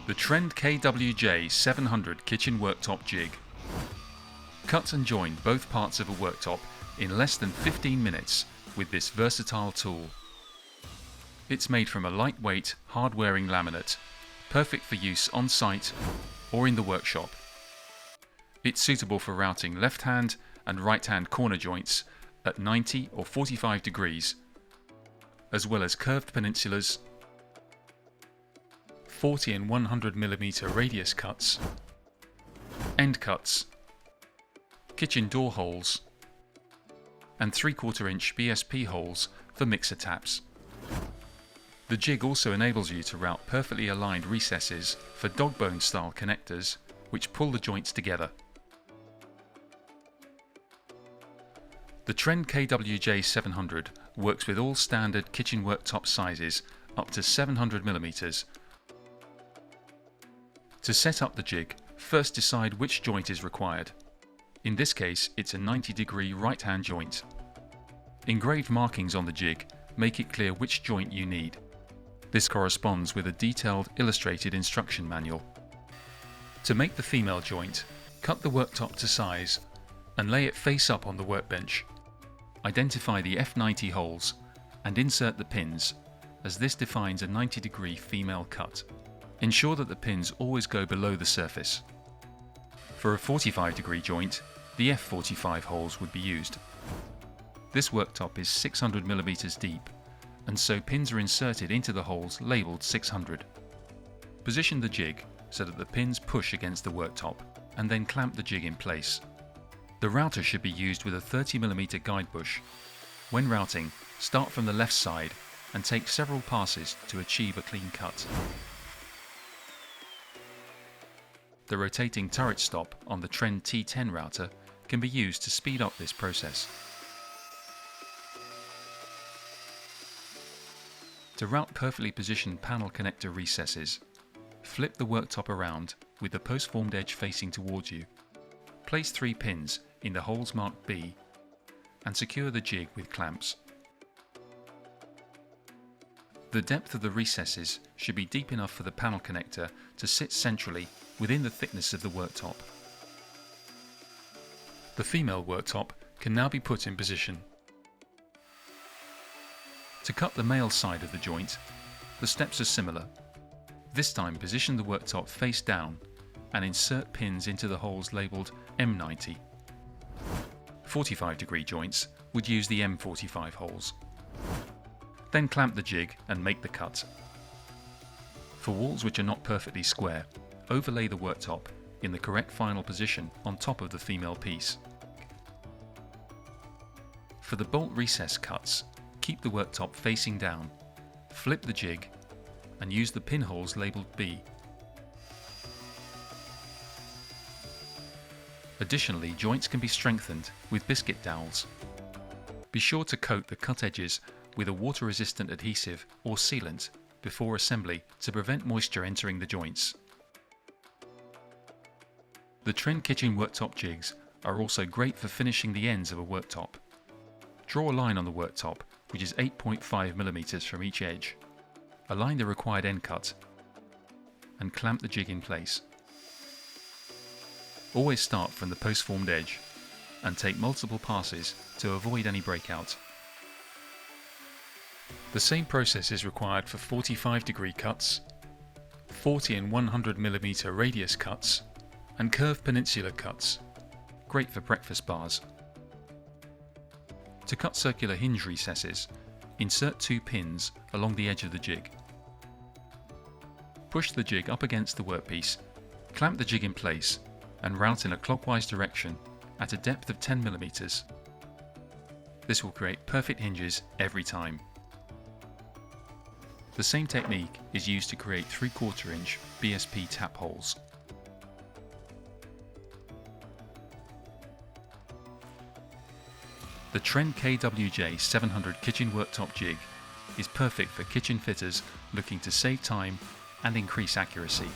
The Trend KWJ 700 Kitchen Worktop Jig. Cut and join both parts of a worktop in less than 15 minutes with this versatile tool. It's made from a lightweight, hard-wearing laminate, perfect for use on site or in the workshop. It's suitable for routing left-hand and right-hand corner joints at 90 or 45 degrees, as well as curved peninsulars, 40 and 100mm radius cuts, end cuts, kitchen door holes, and 3/4 inch BSP holes for mixer taps. The jig also enables you to route perfectly aligned recesses for dog bone style connectors which pull the joints together. The Trend KWJ 700 works with all standard kitchen worktop sizes up to 700mm. To set up the jig, first decide which joint is required. In this case, it's a 90-degree right-hand joint. Engraved markings on the jig make it clear which joint you need. This corresponds with a detailed illustrated instruction manual. To make the female joint, cut the worktop to size and lay it face up on the workbench. Identify the F90 holes and insert the pins, as this defines a 90-degree female cut. Ensure that the pins always go below the surface. For a 45-degree joint, the F45 holes would be used. This worktop is 600mm deep, and so pins are inserted into the holes labelled 600. Position the jig so that the pins push against the worktop, and then clamp the jig in place. The router should be used with a 30mm guide bush. When routing, start from the left side and take several passes to achieve a clean cut. The rotating turret stop on the Trend T10 router can be used to speed up this process. To route perfectly positioned panel connector recesses, flip the worktop around with the post-formed edge facing towards you. Place 3 pins in the holes marked B and secure the jig with clamps. The depth of the recesses should be deep enough for the panel connector to sit centrally within the thickness of the worktop. The female worktop can now be put in position. To cut the male side of the joint, the steps are similar. This time position the worktop face down and insert pins into the holes labelled M90. 45-degree joints would use the M45 holes. Then clamp the jig and make the cut. For walls which are not perfectly square, overlay the worktop in the correct final position on top of the female piece. For the bolt recess cuts, keep the worktop facing down, flip the jig, and use the pinholes labelled B. Additionally, joints can be strengthened with biscuit dowels. Be sure to coat the cut edges with a water-resistant adhesive or sealant before assembly to prevent moisture entering the joints. The Trend Kitchen Worktop jigs are also great for finishing the ends of a worktop. Draw a line on the worktop, which is 8.5mm from each edge. Align the required end cut and clamp the jig in place. Always start from the post-formed edge and take multiple passes to avoid any breakout. The same process is required for 45-degree cuts, 40 and 100mm radius cuts, and curved peninsular cuts, great for breakfast bars. To cut circular hinge recesses, insert 2 pins along the edge of the jig. Push the jig up against the workpiece, clamp the jig in place, and route in a clockwise direction at a depth of 10mm. This will create perfect hinges every time. The same technique is used to create 3/4 inch BSP tap holes. The Trend KWJ 700 Kitchen Worktop Jig is perfect for kitchen fitters looking to save time and increase accuracy.